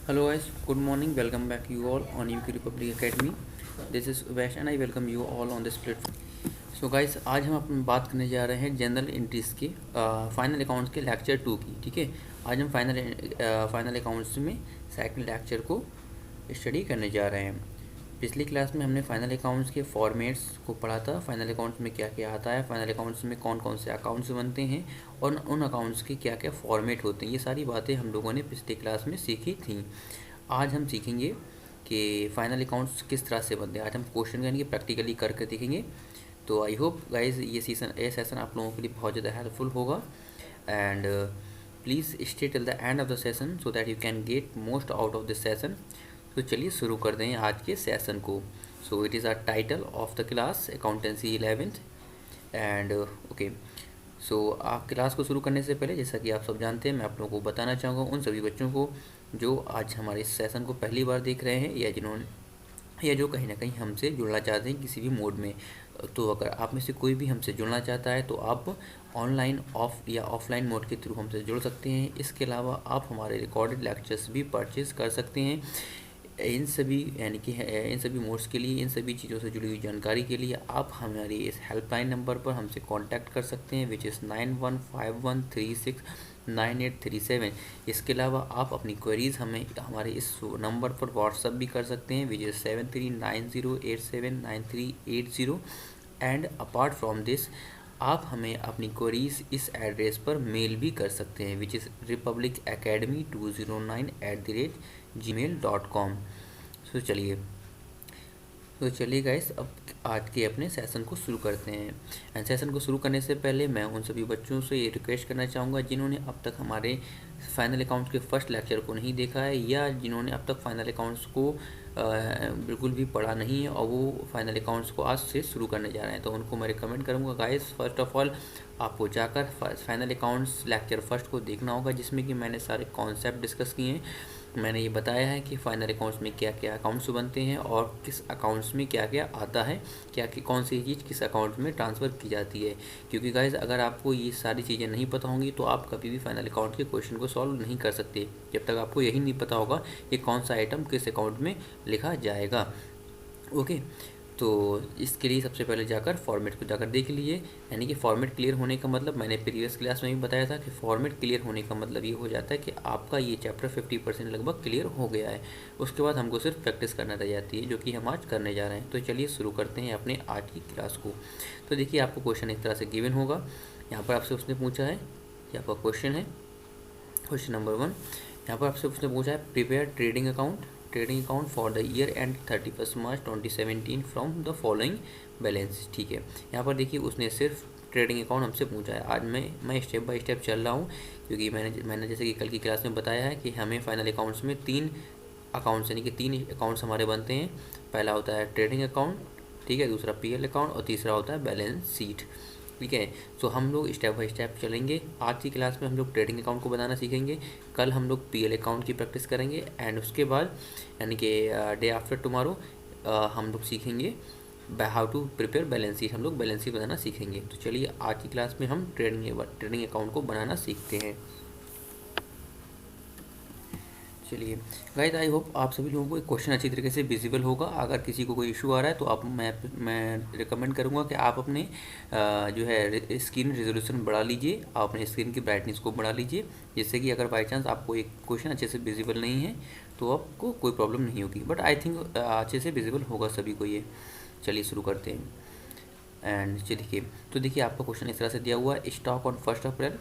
Hello guys, good morning. Welcome back you all on UQ Republic Academy. This is Vash and I welcome you all on this platform. So guys, आज हम अपनी बात करने जा रहे हैं general entries के फाइनल अकाउंट्स के लेक्चर 2 की। ठीक है, आज हम फाइनल अकाउंट्स में सेकंड लेक्चर को स्टडी करने जा रहे हैं। पिछली क्लास में हमने फाइनल अकाउंट्स के फॉर्मेट्स को पढ़ा था। फाइनल अकाउंट्स में क्या क्या आता है, फाइनल अकाउंट्स में कौन कौन से अकाउंट्स बनते हैं और उन अकाउंट्स के क्या क्या फॉर्मेट होते हैं, ये सारी बातें हम लोगों ने पिछली क्लास में सीखी थी। आज हम सीखेंगे कि फाइनल अकाउंट्स किस तरह से बनते हैं। आज हम क्वेश्चन करेंगे, प्रैक्टिकली करके देखेंगे। तो आई होप गाइज ये सेशन आप लोगों के लिए बहुत ज़्यादा हेल्पफुल होगा and please stay till the end of the session so that you can get most out of this session. तो चलिए शुरू कर दें आज के सेशन को। So it is a title of the class accountancy 11th and okay. So आप class को शुरू करने से पहले, जैसा कि आप सब जानते हैं, मैं आप लोगों को बताना चाहूँगा उन सभी बच्चों को जो आज हमारे इस सेशन को पहली बार देख रहे हैं या जो कहीं ना कहीं हमसे जुड़ना चाहते हैं किसी भी मोड में। तो अगर आप में से कोई भी हमसे जुड़ना चाहता है तो आप ऑनलाइन या ऑफलाइन मोड के थ्रू हमसे जुड़ सकते हैं। इसके अलावा आप हमारे रिकॉर्डेड लेक्चर्स भी परचेज़ कर सकते हैं। इन सभी इन सभी मोड्स के लिए, इन सभी चीज़ों से जुड़ी हुई जानकारी के लिए आप हमारी इस हेल्पलाइन नंबर पर हमसे कांटेक्ट कर सकते हैं, विच इज़ 9151369837। इसके अलावा आप अपनी क्वेरीज़ हमें हमारे इस नंबर पर व्हाट्सअप भी कर सकते हैं, which is 7390879380। And apart from this आप हमें अपनी क्वेरीज इस एड्रेस पर मेल भी कर सकते हैं, विच इज़ republicacademy209@gmail.com। तो चलिए गाइस, अब आज के अपने सेशन को शुरू करते हैं। एंड सेशन को शुरू करने से पहले मैं उन सभी बच्चों से ये रिक्वेस्ट करना चाहूँगा जिन्होंने अब तक हमारे फाइनल अकाउंट्स के फर्स्ट लेक्चर को नहीं देखा है या जिन्होंने अब तक फाइनल अकाउंट्स को बिल्कुल भी पढ़ा नहीं है और वो फाइनल अकाउंट्स को आज से शुरू करने जा रहे हैं, तो उनको मैं रिकमेंड करूँगा गाइस, फर्स्ट ऑफ ऑल आपको जाकर फाइनल अकाउंट्स लेक्चर फर्स्ट को देखना होगा, जिसमें कि मैंने सारे कॉन्सेप्ट डिस्कस किए हैं। मैंने ये बताया है कि फाइनल अकाउंट्स में क्या क्या अकाउंट्स बनते हैं और किस अकाउंट्स में क्या क्या आता है, कौन सी चीज़ किस अकाउंट में ट्रांसफ़र की जाती है। क्योंकि गाइज अगर आपको ये सारी चीज़ें नहीं पता होंगी तो आप कभी भी फाइनल अकाउंट के क्वेश्चन को सॉल्व नहीं कर सकते, जब तक आपको यही नहीं पता होगा कि कौन सा आइटम किस अकाउंट में लिखा जाएगा। ओके, तो इसके लिए सबसे पहले जाकर फॉर्मेट को जाकर देख लीजिए। यानी कि फॉर्मेट क्लियर होने का मतलब, मैंने प्रीवियस क्लास में भी बताया था कि फॉर्मेट क्लियर होने का मतलब ये हो जाता है कि आपका ये चैप्टर 50% लगभग क्लियर हो गया है। उसके बाद हमको सिर्फ प्रैक्टिस करना रह जाती है, जो कि हम आज करने जा रहे हैं। तो चलिए शुरू करते हैं अपने आज की क्लास को। तो देखिए, आपको क्वेश्चन इस तरह से गिवन होगा। यहाँ पर आपसे उसने पूछा है, ये आपका क्वेश्चन है, क्वेश्चन नंबर 1। यहाँ पर आपसे उसने पूछा है, prepare trading account for the year and 31 March 2017 from the following balance. ठीक है, यहाँ पर देखिए उसने सिर्फ ट्रेडिंग अकाउंट हमसे पूछा है। आज मैं स्टेप बाय स्टेप चल रहा हूँ, क्योंकि मैंने जैसे कि कल की क्लास में बताया है कि हमें फाइनल अकाउंट्स में 3 अकाउंट्स यानी कि 3 अकाउंट्स हमारे बनते हैं। पहला होता है ट्रेडिंग अकाउंट, ठीक है, दूसरा पीएल अकाउंट और तीसरा होता है बैलेंस शीट। ठीक है, तो हम लोग स्टेप बाय स्टेप चलेंगे। आज की क्लास में हम लोग ट्रेडिंग अकाउंट को बनाना सीखेंगे, कल हम लोग पीएल अकाउंट की प्रैक्टिस करेंगे एंड उसके बाद यानी कि डे आफ्टर टुमारो हम लोग सीखेंगे how to prepare balance sheet. हम लोग बैलेंस शीट बनाना सीखेंगे। तो चलिए आज की क्लास में हम ट्रेडिंग अकाउंट को बनाना सीखते हैं। चलिए गाइस, आई होप आप सभी लोगों को एक क्वेश्चन अच्छी तरीके से विजिबल होगा। अगर किसी को कोई इशू आ रहा है तो आप मैं रिकमेंड करूंगा कि आप अपने जो है स्क्रीन रेजोल्यूशन बढ़ा लीजिए, आप अपने स्क्रीन की ब्राइटनेस को बढ़ा लीजिए, जिससे कि अगर बाई चांस आपको एक क्वेश्चन अच्छे से विजिबल नहीं है तो आपको कोई प्रॉब्लम नहीं होगी। बट आई थिंक अच्छे से विजिबल होगा सभी को ये। चलिए शुरू करते हैं। एंड चलिए, तो देखिए आपका क्वेश्चन इस तरह से दिया हुआ है, स्टॉक ऑन 1 अप्रैल।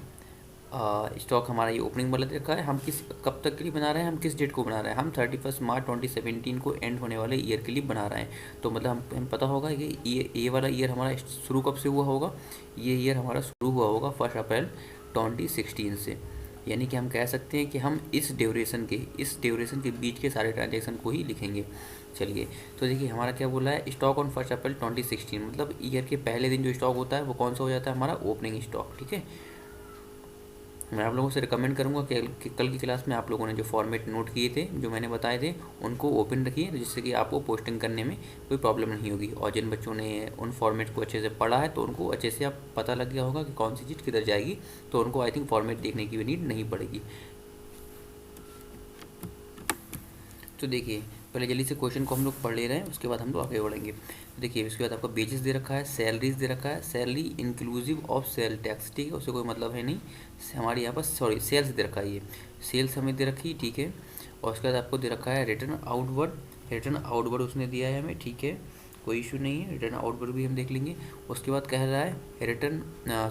स्टॉक हमारा ये ओपनिंग वाला रखा है। हम कब तक के लिए बना रहे हैं, हम किस डेट को बना रहे हैं, हम 31 मार्च 2017 को एंड होने वाले ईयर के लिए बना रहे हैं। तो मतलब हम पता होगा कि ये वाला ईयर हमारा शुरू कब से हुआ होगा। ये ईयर हमारा शुरू हुआ होगा 1 अप्रैल 2016 से। यानी कि हम कह सकते हैं कि हम इस ड्यूरेशन के बीच के सारे ट्रांजेक्शन को ही लिखेंगे। चलिए, तो देखिए हमारा क्या बोला है, स्टॉक ऑन 1 अप्रैल 2016, मतलब ईयर के पहले दिन जो स्टॉक होता है वो कौन सा हो जाता है, हमारा ओपनिंग स्टॉक। ठीक है, मैं आप लोगों से रिकमेंड करूंगा कि कल की क्लास में आप लोगों ने जो फॉर्मेट नोट किए थे, जो मैंने बताए थे, उनको ओपन रखिए, जिससे कि आपको पोस्टिंग करने में कोई प्रॉब्लम नहीं होगी। और जिन बच्चों ने उन फॉर्मेट को अच्छे से पढ़ा है तो उनको अच्छे से आप पता लग गया होगा कि कौन सी चीज़ किधर जाएगी, तो उनको आई थिंक फॉर्मेट देखने की भी नीड नहीं पड़ेगी। तो देखिए पहले जल्दी से क्वेश्चन को हम लोग पढ़ ले रहे हैं, उसके बाद हम लोग आगे बढ़ेंगे। तो देखिए इसके बाद आपका बेजेस दे रखा है, सैलरीज दे रखा है, salary inclusive of sale tax, ठीक है, उससे कोई मतलब है नहीं, हमारे यहाँ पर सॉरी सेल्स दे रखा है, ये सेल्स हमें दे रखी, ठीक है। और उसके बाद आपको दे रखा है रिटर्न आउटवर्ड, रिटर्न आउटवर्ड उसने दिया है हमें, ठीक है, कोई इशू नहीं है, रिटर्न आउटवर्ड भी हम देख लेंगे। उसके बाद कह रहा है रिटर्न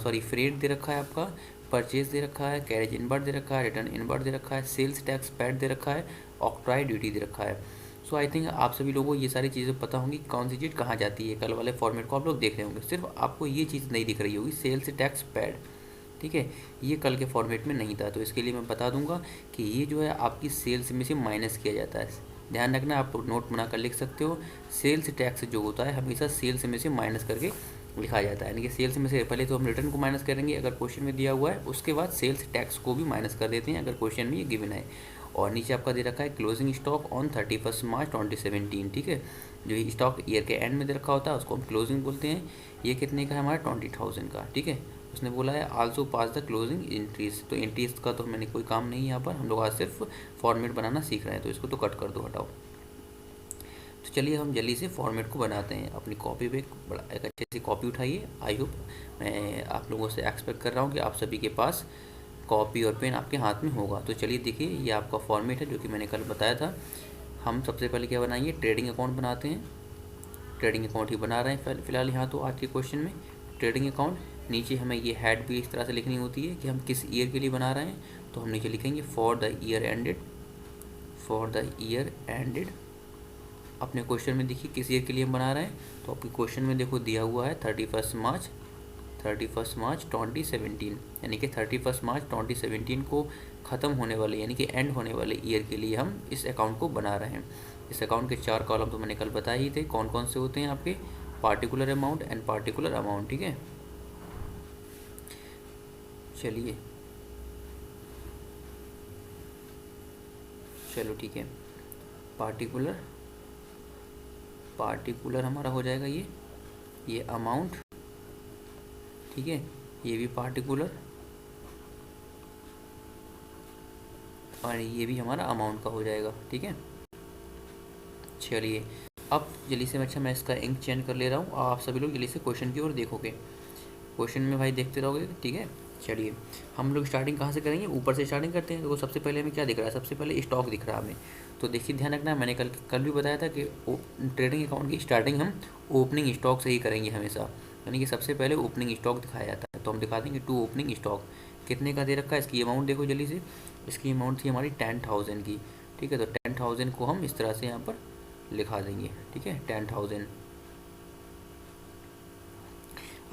सॉरी फ्रेट दे रखा है आपका, परचेज दे रखा है, कैरेज इनवर्ड दे रखा है, रिटर्न इनवर्ड दे रखा है, सेल्स टैक्स पैड दे रखा है, ऑक्ट्राई ड्यूटी दे रखा है। सो आई थिंक आप सभी लोगों को ये सारी चीज़ें पता होंगी कौन सी चीज़ कहाँ जाती है। कल वाले फॉर्मेट को आप लोग देख रहे होंगे, सिर्फ आपको ये चीज़ नहीं दिख रही होगी, सेल्स टैक्स पैड, ठीक है, ये कल के फॉर्मेट में नहीं था, तो इसके लिए मैं बता दूंगा कि ये जो है आपकी सेल्स में से माइनस किया जाता है। ध्यान रखना, आप नोट बनाकर लिख सकते हो, सेल्स टैक्स जो होता है हमेशा सेल्स में से माइनस करके लिखा जाता है, यानी कि सेल्स में से पहले तो हम रिटर्न को माइनस करेंगे अगर क्वेश्चन में दिया हुआ है, उसके बाद सेल्स टैक्स को भी माइनस कर देते हैं अगर क्वेश्चन में ये गिवन है। और नीचे आपका दे रखा है क्लोजिंग स्टॉक ऑन 31 मार्च 2017, ठीक है, जो ये स्टॉक ईयर के एंड में दे रखा होता है उसको हम क्लोजिंग बोलते हैं। ये कितने का है हमारा 20,000 का, ठीक है। उसने बोला है also pass the closing entries, तो एंट्रीज का तो मैंने कोई काम नहीं है यहाँ पर, हम लोग आज सिर्फ फॉर्मेट बनाना सीख रहे हैं, तो इसको तो कट कर दो, हटाओ। तो चलिए हम जल्दी से फॉर्मेट को बनाते हैं। अपनी कॉपी पे एक अच्छी सी कॉपी उठाइए। आई होप, मैं आप लोगों से एक्सपेक्ट कर रहा हूँ कि आप सभी के पास कॉपी और पेन आपके हाथ में होगा। तो चलिए देखिए ये आपका फॉर्मेट है जो कि मैंने कल बताया था। हम सबसे पहले क्या बनाएंगे, ट्रेडिंग अकाउंट बनाते हैं। ट्रेडिंग अकाउंट ही बना रहे हैं फिलहाल यहाँ, तो आज के क्वेश्चन में ट्रेडिंग अकाउंट। नीचे हमें ये हेड भी इस तरह से लिखनी होती है कि हम किस ईयर के लिए बना रहे हैं, तो हम नीचे लिखेंगे for the year ended, for the year ended. अपने क्वेश्चन में देखिए किस ईयर के लिए हम बना रहे हैं, तो आपके क्वेश्चन में देखो दिया हुआ है 31 मार्च 2017, यानी कि 31 मार्च 2017 को ख़त्म होने वाले यानी कि एंड होने वाले ईयर के लिए हम इस अकाउंट को बना रहे हैं। इस अकाउंट के 4 कॉलम तो मैंने कल बताए ही थे, कौन कौन से होते हैं आपके, particular amount and particular amount, ठीक है। चलिए चलो ठीक है, पार्टिकुलर हमारा हो जाएगा ये अमाउंट, ठीक है, ये भी पार्टिकुलर और ये भी हमारा अमाउंट का हो जाएगा, ठीक है। चलिए अब जल्दी से मैं इसका इंक चेंज कर ले रहा हूँ, आप सभी लोग जल्दी से क्वेश्चन की ओर देखोगे, क्वेश्चन में भाई देखते रहोगे, ठीक है। चलिए हम लोग स्टार्टिंग कहाँ से करेंगे, ऊपर से स्टार्टिंग करते हैं। देखो सबसे पहले हमें क्या दिख रहा है, सबसे पहले स्टॉक दिख रहा है हमें, तो देखिए ध्यान रखना, मैंने कल भी बताया था कि ट्रेडिंग अकाउंट की स्टार्टिंग हम ओपनिंग स्टॉक से ही करेंगे हमेशा, यानी कि सबसे पहले ओपनिंग स्टॉक दिखाया जाता है। तो हम दिखा देंगे टू ओपनिंग स्टॉक, कितने का दे रखा है, इसकी अमाउंट देखो जल्दी से, इसकी अमाउंट थी हमारी 10,000 की, ठीक है। तो 10,000 को हम इस तरह से यहाँ पर लिखा देंगे, ठीक है, 10,000।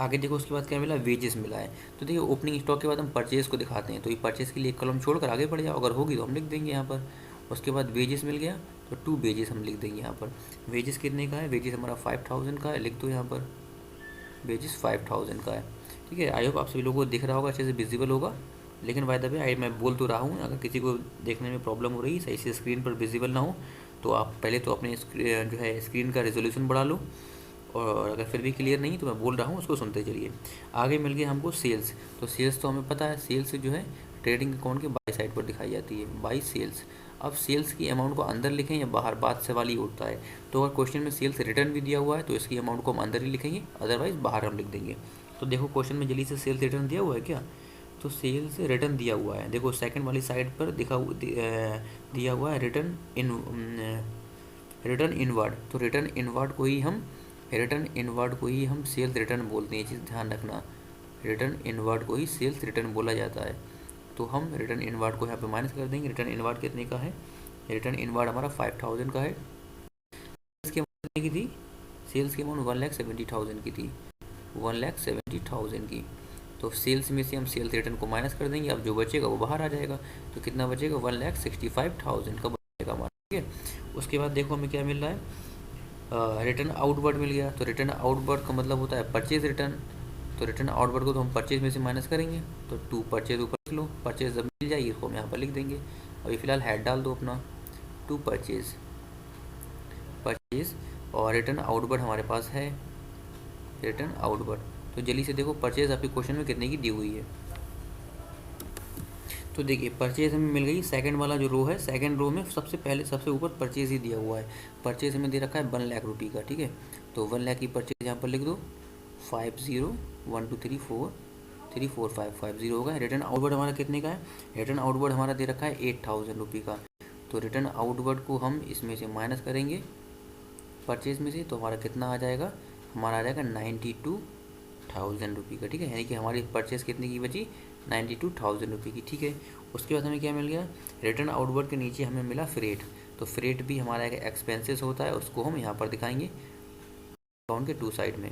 आगे देखो उसके बाद क्या मिला, वेजेस मिला है। तो देखिए ओपनिंग स्टॉक के बाद हम परचेज को दिखाते हैं, तो ये परचेज के लिए एक कॉलम छोड़कर आगे बढ़ जाओ, अगर होगी तो हम लिख देंगे यहाँ पर। उसके बाद वेजेस मिल गया, तो 2 वेजेस हम लिख देंगे यहाँ पर। वेजेस कितने का है, वेजेस हमारा 5,000 का है, लिख दो यहाँ पर, वेजेस 5,000 का है, ठीक है। आई होप आप सभी लोगों को दिख रहा होगा, अच्छे से विजिबल होगा। लेकिन बाय द वे मैं बोल तो रहा हूँ, अगर किसी को देखने में प्रॉब्लम हो रही, सही से स्क्रीन पर विजिबल ना हो, तो आप पहले तो अपने जो है स्क्रीन का रेजोल्यूशन बढ़ा लो, और अगर फिर भी क्लियर नहीं तो मैं बोल रहा हूँ उसको सुनते चलिए। आगे मिल गया हमको सेल्स, तो सेल्स तो हमें पता है, सेल्स जो है ट्रेडिंग अकाउंट के बाई साइड पर दिखाई जाती है, बाई सेल्स। अब सेल्स की अमाउंट को अंदर लिखें या बाहर, बात सवाल ही उठता है। तो अगर क्वेश्चन में सेल्स रिटर्न भी दिया हुआ है तो इसकी अमाउंट को हम अंदर ही लिखेंगे, अदरवाइज बाहर हम लिख देंगे। तो देखो क्वेश्चन में जल्दी से सेल्स रिटर्न दिया हुआ है क्या, तो सेल्स रिटर्न दिया हुआ है, देखो सेकंड वाली साइड पर दिया हुआ है रिटर्न इनवर्ड, तो रिटर्न इनवर्ड को ही हम सेल्स रिटर्न बोलते हैं, ये चीज़ ध्यान रखना, रिटर्न इनवर्ड को ही सेल्स रिटर्न बोला जाता है। तो हम रिटर्न इनवर्ड को यहाँ पे माइनस कर देंगे। रिटर्न इनवर्ड कितने का है, रिटर्न इनवर्ड हमारा 5,000 का है। सेल्स की अमाउंट कितने की थी, सेल्स की अमाउंट 1,70,000 की थी, 1,70,000 की। तो सेल्स में से हम सेल्स रिटर्न को माइनस कर देंगे, अब जो बचेगा वो बाहर आ जाएगा, तो कितना बचेगा, 1,65,000 का बचेगा हमारा, ठीक है। उसके बाद देखो हमें क्या मिल रहा है, रिटर्न आउटवर्ड मिल गया। तो रिटर्न आउटवर्ड का मतलब होता है परचेज रिटर्न, तो रिटर्न आउटवर्ड को तो हम परचेज में से माइनस करेंगे, तो 2 परचेज ऊपर लिख लो, परचेज जब मिल जाएगी इसको हम यहाँ पर लिख देंगे। अभी फिलहाल हेड डाल दो अपना, 2 परचेज, और रिटर्न आउटवर्ड हमारे पास है, रिटर्न आउटवर्ड। तो जल्दी से देखो परचेज आपके क्वेश्चन में कितने की दी हुई है, तो देखिए परचेज हमें मिल गई, सेकंड वाला जो रो है, सेकंड रो में सबसे पहले सबसे ऊपर परचेज ही दिया हुआ है। परचेज हमें दे रखा है 1,00,000 रुपये का, ठीक है। तो 1,00,000 की परचेज यहाँ पर लिख दो, 5012343550 होगा। रिटर्न आउटवर्ड हमारा कितने का है, रिटर्न आउटवर्ड हमारा दे रखा है 8,000 रुपये का। तो रिटर्न आउटवर्ड को हम इसमें से माइनस करेंगे परचेज में से, तो हमारा कितना आ जाएगा, हमारा आ जाएगा 92,000 रुपये का, ठीक है। यानी कि हमारी परचेज कितने की बची, 92,000 रुपये की, ठीक है। उसके बाद हमें क्या मिल गया, रिटर्न आउटवर्ड के नीचे हमें मिला फ्रेट। तो फ्रेट भी हमारा एक एक्सपेंसेस होता है, उसको हम यहाँ पर दिखाएंगे अकाउंट के टू साइड में,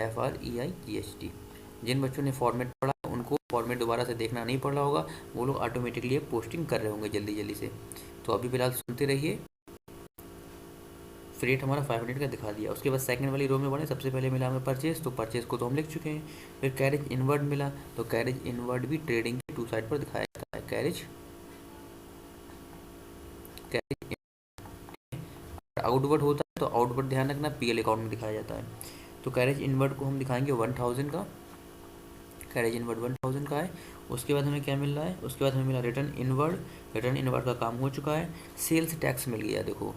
FREIGST। जिन बच्चों ने फॉर्मेट पढ़ा उनको फॉर्मेट दोबारा से देखना नहीं पड़ रहा होगा, वो लोग ऑटोमेटिकली पोस्टिंग कर रहे होंगे जल्दी जल्दी से। तो अभी फिलहाल सुनते रहिए। फ्रेट हमारा 500 का दिखा दिया। उसके बाद सेकंड वाली रो में बढ़े, सबसे पहले मिला हमें परचेज, तो परचेज को तो हम लिख चुके हैं। फिर कैरेज इनवर्ड मिला, तो कैरेज इनवर्ड भी ट्रेडिंग के टू साइड पर दिखाया जाता है। कैरेज आउटवर्ड होता है, तो आउटवर्ड ध्यान रखना PL अकाउंट में दिखाया जाता है। तो कैरेज इनवर्ड को हम दिखाएंगे 1,000 का, कैरेज इनवर्ड 1,000 का है। उसके बाद हमें क्या मिल रहा है, उसके बाद हमें मिला रिटर्न इनवर्ड, रिटर्न इनवर्ड का काम हो चुका है। सेल्स टैक्स मिल गया, देखो।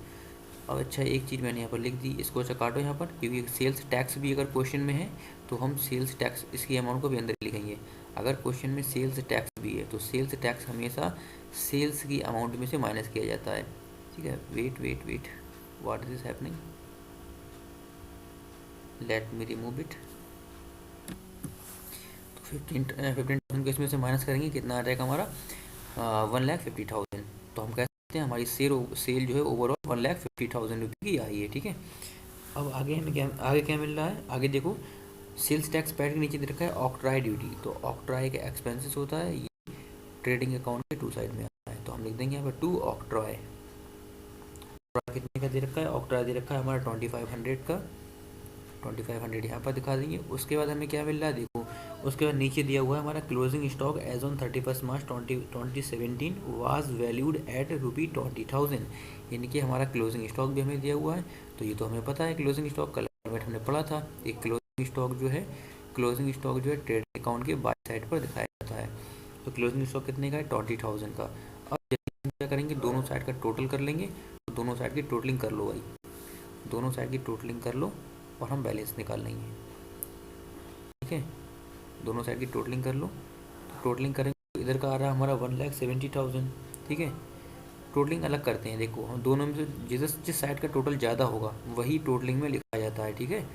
अब अच्छा एक चीज़ मैंने यहाँ पर लिख दी, इसको अच्छा काटो यहाँ पर, क्योंकि सेल्स टैक्स भी अगर क्वेश्चन में है तो हम सेल्स टैक्स इसकी अमाउंट को भी अंदर लिखेंगे। अगर क्वेश्चन में सेल्स टैक्स भी है तो सेल्स टैक्स हमेशा सेल्स की अमाउंट में से माइनस किया जाता है, ठीक है। Wait wait wait, what is happening, let me remove it. तो 15,000 को इसमें से माइनस करेंगे, कितना आ जाएगा हमारा, 1,50,000। तो हम कह सकते हैं हमारी सेल जो है ओवरऑल 1,50,000 रुपये की आई है, ठीक है। अब आगे हमें क्या मिल रहा है, आगे देखो सेल्स टैक्स पैड के नीचे दे रखा है ऑक्ट्राई ड्यूटी। तो ऑक्ट्राई का एक्सपेंसेस होता है, ये ट्रेडिंग अकाउंट के टू साइड में आता है। तो हम लिख देंगे यहाँ पर 2 ऑक्ट्राई। कितने का दे रखा है, ऑक्ट्राई दे रखा है हमारा 2,500 का, 2,500 यहाँ पर दिखा देंगे। उसके बाद हमें क्या मिल रहा है, देखो उसके बाद नीचे दिया हुआ है हमारा closing stock as on 31 March 2017 was valued at ₹20,000। यानी कि हमारा क्लोजिंग स्टॉक भी हमें दिया हुआ है। तो ये तो हमें पता है क्लोजिंग स्टॉक, कल फॉर्मेट हमने पढ़ा था। एक क्लोजिंग स्टॉक जो है ट्रेडिंग अकाउंट के बाई साइड पर दिखाया जाता है। तो क्लोजिंग स्टॉक कितने का है, 20,000 का। अब हम क्या करेंगे, दोनों साइड का टोटल कर लेंगे। तो दोनों साइड की टोटलिंग कर लो भाई, दोनों साइड की टोटलिंग कर लो और हम बैलेंस निकाल लेंगे, ठीक है। दोनों साइड की टोटलिंग कर लो, तो टोटलिंग करेंगे तो इधर का आ रहा है हमारा 1,70,000, ठीक है। टोटलिंग अलग करते हैं, देखो हम दोनों में से जिस साइड का टोटल ज़्यादा होगा वही टोटलिंग में लिखा जाता है, ठीक है।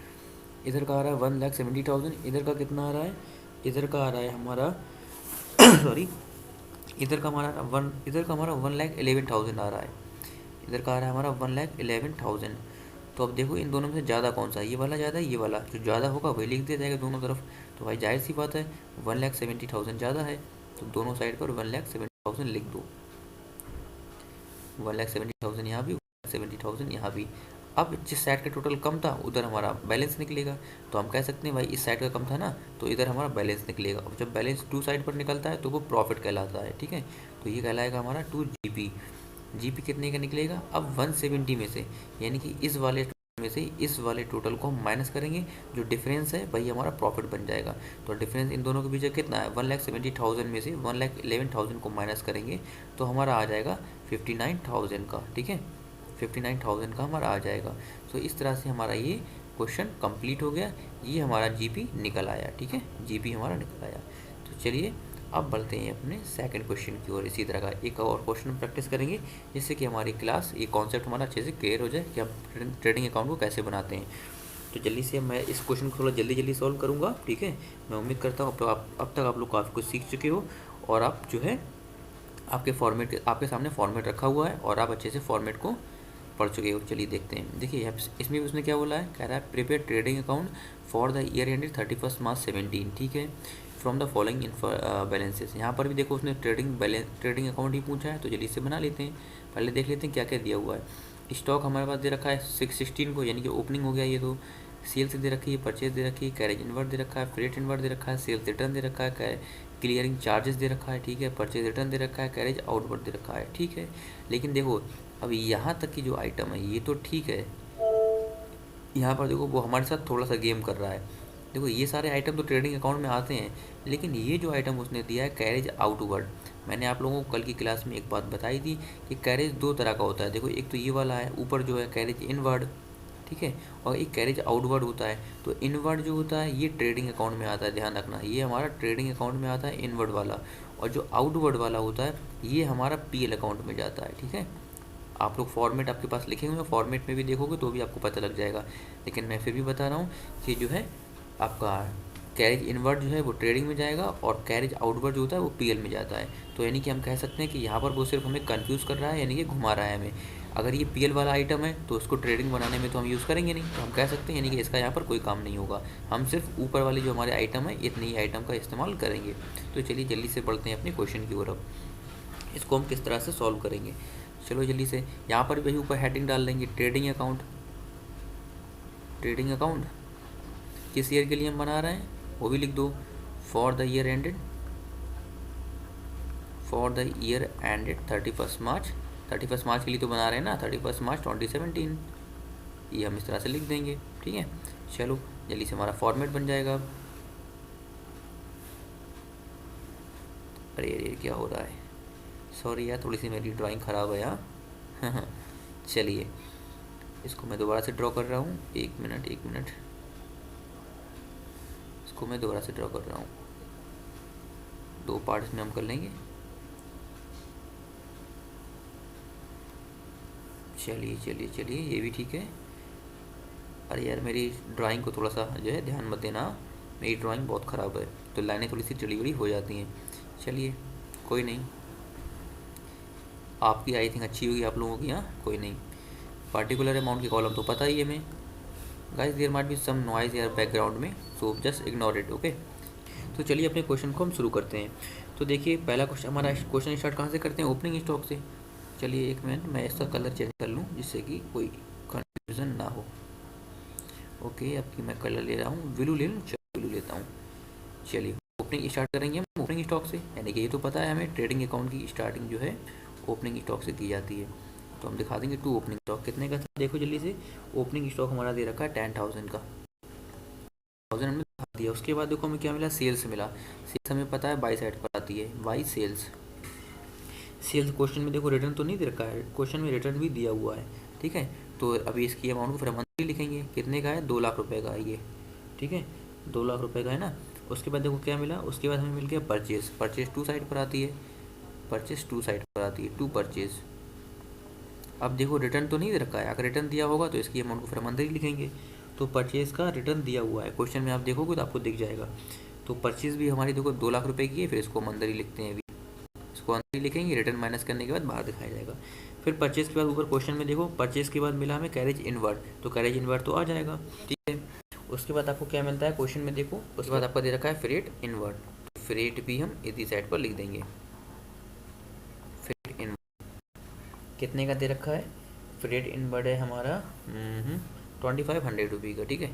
इधर का आ रहा है 1,70,000, इधर का कितना आ रहा है, इधर का आ रहा है हमारा सॉरी, इधर का हमारा 1,11,000 आ रहा है, इधर का आ रहा है हमारा 1,11,000। तो अब देखो इन दोनों में से ज़्यादा कौन सा है, ये वाला ज़्यादा है, ये वाला जो ज़्यादा होगा वही लिख दिया जाएगा दोनों तरफ। तो भाई जाहिर सी बात है 1,70,000 ज़्यादा है, तो दोनों साइड पर 1,70,000 लिख दो। 1,70,000 यहाँ भी, 1,70,000 यहाँ भी। अब जिस साइड का टोटल कम था उधर हमारा बैलेंस निकलेगा। तो हम कह सकते हैं भाई इस साइड का कम था ना, तो इधर हमारा बैलेंस निकलेगा। और जब बैलेंस टू साइड पर निकलता है तो वो प्रॉफिट कहलाता है, ठीक है। तो ये कहलाएगा हमारा 2 GP। GP कितने का निकलेगा, अब 170 में से, यानी कि इस वाले में से इस वाले टोटल को हम माइनस करेंगे, जो डिफरेंस है वही हमारा प्रॉफिट बन जाएगा। तो डिफरेंस इन दोनों के बीच कितना है, 1,70,000 में से 1,11,000 को माइनस करेंगे तो हमारा आ जाएगा 59,000 का, ठीक है। 59,000 का हमारा आ जाएगा। तो इस तरह से हमारा ये क्वेश्चन कंप्लीट हो गया, ये हमारा GP निकल आया, ठीक है। GP हमारा निकल आया। तो चलिए अब बढ़ते हैं अपने सेकंड क्वेश्चन की ओर। इसी तरह का एक और क्वेश्चन प्रैक्टिस करेंगे, जिससे कि हमारी क्लास ये कॉन्सेप्ट हमारा अच्छे से क्लियर हो जाए कि हम ट्रेडिंग अकाउंट को कैसे बनाते हैं। तो जल्दी से मैं इस क्वेश्चन को थोड़ा जल्दी सॉल्व करूँगा, ठीक है। मैं उम्मीद करता हूँ अब तक आप लोग काफ़ी कुछ सीख चुके हो और आप जो है आपके सामने फॉर्मेट रखा हुआ है और आप अच्छे से फॉर्मेट को पढ़ चुके हो। चलिए देखते हैं। देखिए इसमें भी उसने क्या बोला है, कह रहा है prepare trading account for the year ended 31 मार्च 17, ठीक है, फ्रॉम द फॉलोइंग बैलेंसेस। यहाँ पर भी देखो उसने ट्रेडिंग अकाउंट ही पूछा है, तो जल्दी से बना लेते हैं। पहले देख लेते हैं क्या क्या दिया हुआ है। स्टॉक हमारे पास दे रखा है 616 को, यानी कि ओपनिंग हो गया ये। तो सेल्स दे रखी है, परचेज दे रखी है, कैरेज इनवर्ड दे रखा है, फ्रेट इनवर्ड दे रखा है, सेल्स रिटर्न दे रखा है, क्लियरिंग चार्जेस दे रखा है, ठीक है, परचेज रिटर्न दे रखा है, कैरेज आउटवर्ड दे रखा है, ठीक है। लेकिन देखो अब यहाँ तक की जो आइटम है ये तो ठीक है, यहाँ पर देखो वो हमारे साथ थोड़ा सा गेम कर रहा है। देखो ये सारे आइटम तो ट्रेडिंग अकाउंट में आते हैं, लेकिन ये जो आइटम उसने दिया है कैरेज आउटवर्ड, मैंने आप लोगों को कल की क्लास में एक बात बताई थी कि कैरेज दो तरह का होता है। देखो एक तो ये वाला है ऊपर जो है कैरेज इनवर्ड, ठीक है, और एक कैरेज आउटवर्ड होता है। तो इनवर्ड जो होता है ये ट्रेडिंग अकाउंट में आता है, ध्यान रखना, ये हमारा ट्रेडिंग अकाउंट में आता है इनवर्ड वाला, और जो आउटवर्ड वाला होता है ये हमारा पीएल अकाउंट में जाता है, ठीक है। आप लोग फॉर्मेट आपके पास लिखे हुए हैं, फॉर्मेट में भी देखोगे तो भी आपको पता लग जाएगा, लेकिन मैं फिर भी बता रहा हूँ कि जो है आपका कैरेज इनवर्ड जो है वो ट्रेडिंग में जाएगा और कैरेज आउटवर्ड जो होता है वो पीएल में जाता है। तो यानी कि हम कह सकते हैं कि यहाँ पर वो सिर्फ हमें कंफ्यूज कर रहा है, यानी कि घुमा रहा है हमें। अगर ये पीएल वाला आइटम है तो उसको ट्रेडिंग बनाने में तो हम यूज़ करेंगे नहीं, तो हम कह सकते हैं यानी कि इसका यहाँ पर कोई काम नहीं होगा, हम सिर्फ ऊपर वाले जो हमारे आइटम है इतने ही आइटम का इस्तेमाल करेंगे। तो चलिए जल्दी से बढ़ते हैं अपने क्वेश्चन की ओर। अब इसको हम किस तरह से सॉल्व करेंगे, चलो जल्दी से। यहाँ पर वही ऊपर हेडिंग डाल देंगे ट्रेडिंग अकाउंट। ट्रेडिंग अकाउंट किस ईयर के लिए हम बना रहे हैं वो भी लिख दो, for the year ended, for the year ended 31 मार्च। 31 मार्च के लिए तो बना रहे हैं ना, 31 मार्च 2017, ये हम इस तरह से लिख देंगे, ठीक है। चलो जल्दी से हमारा फॉर्मेट बन जाएगा। अरे अरे क्या हो रहा है, सॉरी यार थोड़ी सी मेरी ड्राइंग ख़राब है यार। चलिए इसको मैं दोबारा से ड्रॉ कर रहा हूँ, एक मिनट एक मिनट, इसको मैं दोबारा से ड्रॉ कर रहा हूँ, दो पार्ट्स में हम कर लेंगे। चलिए चलिए चलिए ये भी ठीक है। अरे यार मेरी ड्राइंग को थोड़ा सा जो है ध्यान मत देना, मेरी ड्राइंग बहुत ख़राब है तो लाइनें थोड़ी सी टेढ़ी हो जाती हैं। चलिए कोई नहीं, आपकी आई थिंक अच्छी होगी, आप लोगों की, हाँ कोई नहीं। पार्टिकुलर अमाउंट की कॉलम तो पता ही है हमें। Guys there might be some noise यार बैकग्राउंड में, so just ignore it, okay. तो चलिए अपने क्वेश्चन को हम शुरू करते हैं। तो देखिए पहला क्वेश्चन, हमारा क्वेश्चन स्टार्ट कहाँ से करते हैं, ओपनिंग स्टॉक से। चलिए एक मिनट मैं इसका कलर चेंज कर लूँ जिससे कि कोई कन्फ्यूज़न ना हो। ओके अब की मैं कलर ले रहा हूँ, ब्लू ले लूँ, चलो ब्लू लेता हूँ। चलिए ओपनिंग स्टार्ट करेंगे हम ओपनिंग स्टॉक से, यानी कि ये तो पता है हमें ट्रेडिंग अकाउंट की स्टार्टिंग जो है ओपनिंग स्टॉक से की जाती है। तो हम दिखा देंगे टू ओपनिंग स्टॉक कितने का था, देखो जल्दी से। ओपनिंग स्टॉक हमारा दे रखा है 10,000 का, 1000 हमने दिखा दिया। उसके बाद देखो हमें क्या मिला, सेल्स मिला। सेल्स हमें पता है बाई साइड पर आती है, बाई सेल्स। सेल्स क्वेश्चन में देखो रिटर्न तो नहीं दे रखा है, क्वेश्चन में रिटर्न भी दिया हुआ है, ठीक है। तो अभी इसकी अमाउंट को फिर हम अंदर ही लिखेंगे, कितने का है, 2 लाख रुपए का है ये, ठीक है, 2 लाख रुपए का है ना। उसके बाद देखो क्या मिला, उसके बाद हमें मिल गया परचेज। परचेज टू साइड पर आती है, परचेज टू साइड पर आती है, टू परचेज। अब देखो रिटर्न तो नहीं दे रखा है, अगर रिटर्न दिया होगा तो इसकी अमाउंट को फिर हम अंदर ही लिखेंगे। तो परचेज का रिटर्न दिया हुआ है, क्वेश्चन में आप देखोगे तो आपको दिख जाएगा। तो परचेज भी हमारी देखो 2 लाख रुपए की है, फिर इसको हम अंदर ही लिखते हैं, अभी इसको अंदर ही लिखेंगे, रिटर्न माइनस करने के बाद बाहर दिखाया जाएगा। फिर परचेज के बाद ऊपर क्वेश्चन में देखो परचेज के बाद मिला हमें कैरेज इनवर्ड, तो कैरेज इनवर्ड तो आ जाएगा, ठीक है। उसके बाद आपको क्या मिलता है क्वेश्चन में देखो, उसके बाद आपका दे रखा है फ्रेट इनवर्ड, तो फ्रेट भी हम इसी साइड पर लिख देंगे। फ्रेट इनवर्ड कितने का दे रखा है, फ्रेट इनवर्ड है हमारा 2500 रुपये का, ठीक है,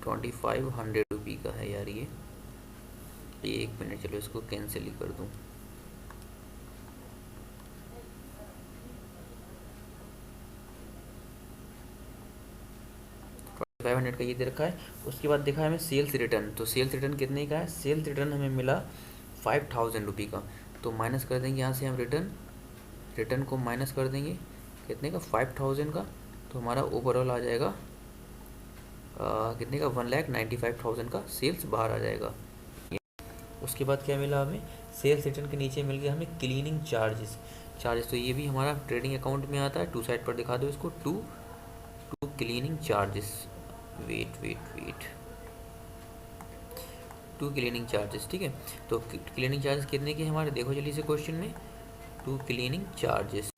2500 रुपये का है यार ये। एक मिनट चलो इसको कैंसिल ही कर दूँ। $500 का ये दे रखा है। उसके बाद देखा है हमें सेल्स रिटर्न, तो सेल्स रिटर्न कितने का है, सेल्स रिटर्न हमें मिला 5000 रुपये का। तो माइनस कर देंगे यहाँ से हम रिटर्न, रिटर्न को माइनस कर देंगे कितने का, 5000 का। तो हमारा ओवरऑल आ जाएगा कितने का, 1,95,000 का सेल्स बाहर आ जाएगा। उसके बाद क्या मिला हमें, सेल्स रिटर्न के नीचे मिल गया हमें क्लीनिंग चार्जेस। चार्जेस तो ये भी हमारा ट्रेडिंग अकाउंट में आता है, टू साइड पर दिखा दो इसको, to cleaning charges, wait wait wait, to cleaning charges, ठीक है। तो क्लीनिंग चार्जेस कितने के हमारे, देखो जल्दी से क्वेश्चन में, to cleaning charges,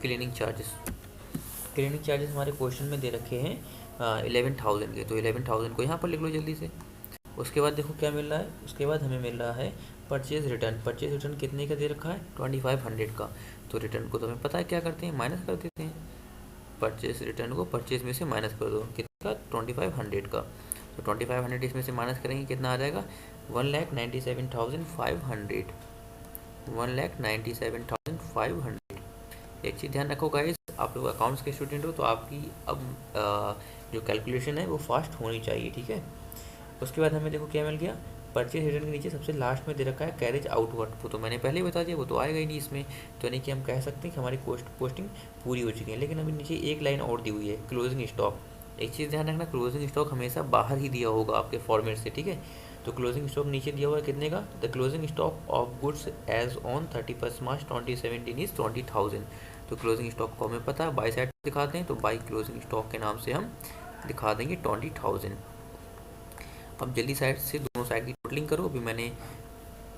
cleaning charges, cleaning charges हमारे क्वेश्चन में दे रखे हैं 11,000 के, तो 11,000 को यहाँ पर लिख लो जल्दी से। उसके बाद देखो क्या मिल रहा है, उसके बाद हमें मिल रहा है परचेज रिटर्न। परचेज रिटर्न कितने का दे रखा है, 2500 का। तो रिटर्न को तो हमें पता है क्या करते हैं, माइनस कर देते हैं। परचेज रिटर्न को परचेज में से माइनस कर दो, कितना का, 2500 का। तो 2500 इसमें से माइनस करेंगे कितना आ जाएगा, 1,97,500, 1,97,500। एक चीज़ ध्यान रखो गाइस, आप लोग अकाउंट्स के स्टूडेंट हो तो आपकी अब जो कैलकुलेशन है वो फास्ट होनी चाहिए, ठीक है। उसके बाद हमें देखो क्या मिल गया, परचेज रिटर्न के नीचे सबसे लास्ट में दे रखा है कैरेज आउटवर्ड, वो तो मैंने पहले ही बता दिया, वो तो आएगा ही नहीं इसमें। तो यानी कि हम कह सकते हैं कि हमारी पोस्टिंग पूरी हो चुकी है। लेकिन अभी नीचे एक लाइन और दी हुई है, क्लोजिंग स्टॉक। एक चीज़ ध्यान रखना, क्लोजिंग स्टॉक हमेशा बाहर ही दिया होगा आपके फॉर्मेट से, ठीक है। तो क्लोजिंग स्टॉक नीचे दिया हुआ है कितने का, the closing stock of goods as on 31 March 2017 is 20,000। तो क्लोजिंग स्टॉक को हमें पता है, बाई साइड दिखाते हैं तो बाई क्लोजिंग स्टॉक के नाम से हम दिखा देंगे 20,000। अब जल्दी साइड से दोनों साइड की टोटलिंग करो। अभी मैंने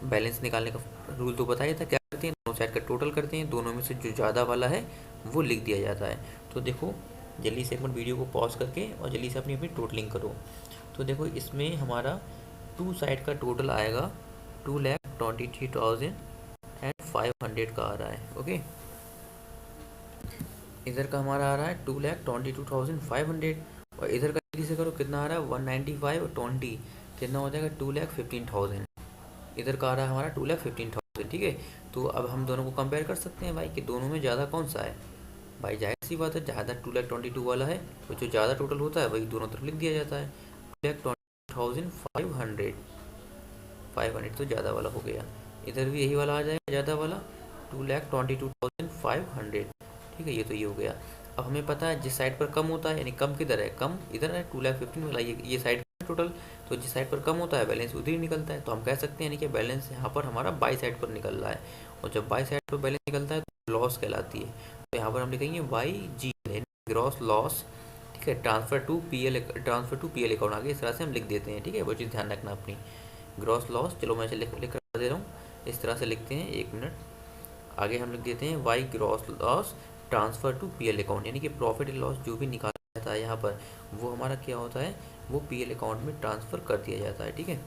बैलेंस निकालने का रूल तो बताया था, क्या करते हैं दोनों साइड का टोटल करते हैं, दोनों में से जो ज़्यादा वाला है वो लिख दिया जाता है। तो देखो जल्दी से एक मिनट वीडियो को पॉज करके और जल्दी से अपनी अपनी टोटलिंग करो। तो देखो इसमें हमारा टू साइड का टोटल आएगा 2,23,500 का आ रहा है, ओके। इधर का हमारा आ रहा है 2,22,500 और इधर का जल्दी से करो कितना आ रहा है 195 और 20 कितना हो जाएगा 2,15,000। इधर का आ रहा है हमारा 2,15,000, ठीक है। तो अब हम दोनों को कंपेयर कर सकते हैं भाई कि दोनों में ज़्यादा कौन सा है। भाई जाहिर सी बात है ज़्यादा 2,22,000 वाला है, तो जो ज़्यादा टोटल होता है वही दोनों तरफ लिख दिया जाता है। 2,20,500 500 तो ज़्यादा वाला हो गया। इधर भी यही वाला आ जाएगा ज़्यादा वाला 2,22,500, ठीक है। ये तो ये हो गया। अब हमें पता है जिस साइड पर कम होता है, यानी कम किधर है, कम इधर है 2,15,000 वाला, ये साइड टोटल। तो जिस साइड पर कम होता है बैलेंस उधर ही निकलता है। तो हम कह सकते हैं यानी कि बैलेंस यहाँ पर हमारा बाई साइड पर निकल रहा है, और जब बाई साइड पर बैलेंस निकलता है तो लॉस कहलाती है। तो यहाँ पर हम लिखेंगे YGL ग्रॉस लॉस, ठीक है। ट्रांसफर टू पीएल अकाउंट आगे इस तरह से हम लिख देते हैं, ठीक है। वो चीज़ ध्यान रखना अपनी, ग्रॉस लॉस। चलो मैं लिख कर दे रहा हूँ, इस तरह से लिखते हैं, एक मिनट। आगे हम लिख देते हैं Y gross loss transfer to PL account, यानी कि प्रॉफिट एंड लॉस जो भी निकाला जाता है यहाँ पर वो हमारा क्या होता है, वो पीएल अकाउंट में ट्रांसफ़र कर दिया जाता है, ठीक है।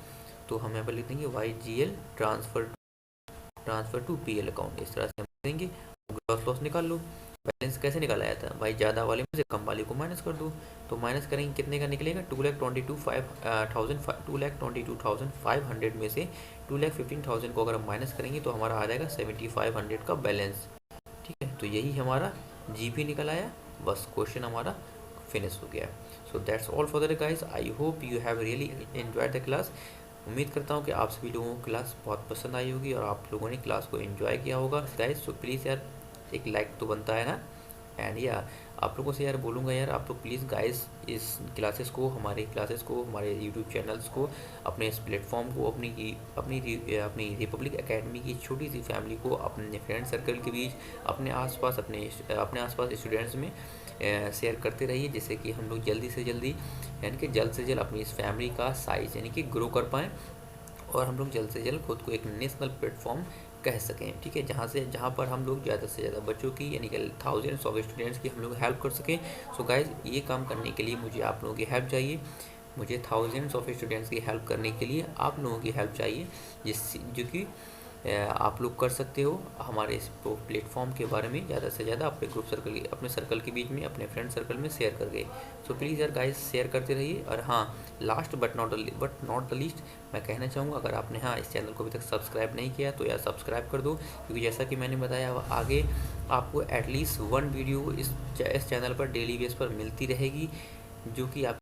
तो हम यहाँ पर लिख देंगे YGL transfer to PL account, इस तरह से हम लिख देंगे। ग्रॉस लॉस निकाल लो। बैलेंस कैसे निकाला जाता है भाई, ज़्यादा वाले में से कम वाले को माइनस कर दो। तो माइनस करेंगे कितने का निकलेगा 2,22,500 में से 2,15,000 को अगर हम माइनस करेंगे तो हमारा आ जाएगा 7,500 का बैलेंस, ठीक है। तो यही हमारा जीपी निकल आया, बस क्वेश्चन हमारा फिनिश हो गया। So that's all for the guys, I hope you have really enjoyed the class. उम्मीद करता हूँ कि आप सभी लोगों को क्लास बहुत पसंद आई होगी और आप लोगों ने क्लास को एंजॉय किया होगा गाइस। सो प्लीज़ यार एक लाइक तो बनता है ना। एंड या आप लोगों से यार बोलूँगा यार, आप लोग प्लीज़ गाइस इस क्लासेस को, हमारे क्लासेस को, हमारे यूट्यूब चैनल्स को, अपने इस प्लेटफॉर्म को, अपनी रिपब्लिक एकेडमी की छोटी सी फैमिली को अपने फ्रेंड सर्कल के बीच, अपने आसपास स्टूडेंट्स में शेयर करते रहिए, जिससे कि हम लोग जल्दी से जल्दी यानी कि जल्द से जल्द अपनी इस फैमिली का साइज़ यानी कि ग्रो कर पाएँ और हम लोग जल्द से जल्द खुद को एक नेशनल प्लेटफॉर्म कह सकें, ठीक है। जहाँ पर हम लोग ज़्यादा से ज़्यादा बच्चों की यानी कि थाउजेंड्स ऑफ स्टूडेंट्स की हम लोग हेल्प कर सकें। सो गाइज ये काम करने के लिए मुझे आप लोगों की हेल्प चाहिए, मुझे थाउजेंड्स ऑफ स्टूडेंट्स की हेल्प करने के लिए आप लोगों की हेल्प चाहिए, जो कि आप लोग कर सकते हो हमारे इस प्लेटफॉर्म के बारे में ज़्यादा से ज़्यादा अपने ग्रुप सर्कल, अपने सर्कल के बीच में, अपने फ्रेंड सर्कल में शेयर कर गए। सो प्लीज़ यार गाइस शेयर करते रहिए। और हाँ, last but not the least मैं कहना चाहूँगा, अगर आपने इस चैनल को अभी तक सब्सक्राइब नहीं किया तो यार सब्सक्राइब कर दो, क्योंकि जैसा कि मैंने बताया आगे आपको एटलीस्ट 1 वीडियो इस चैनल पर डेली बेस पर मिलती रहेगी, जो कि आप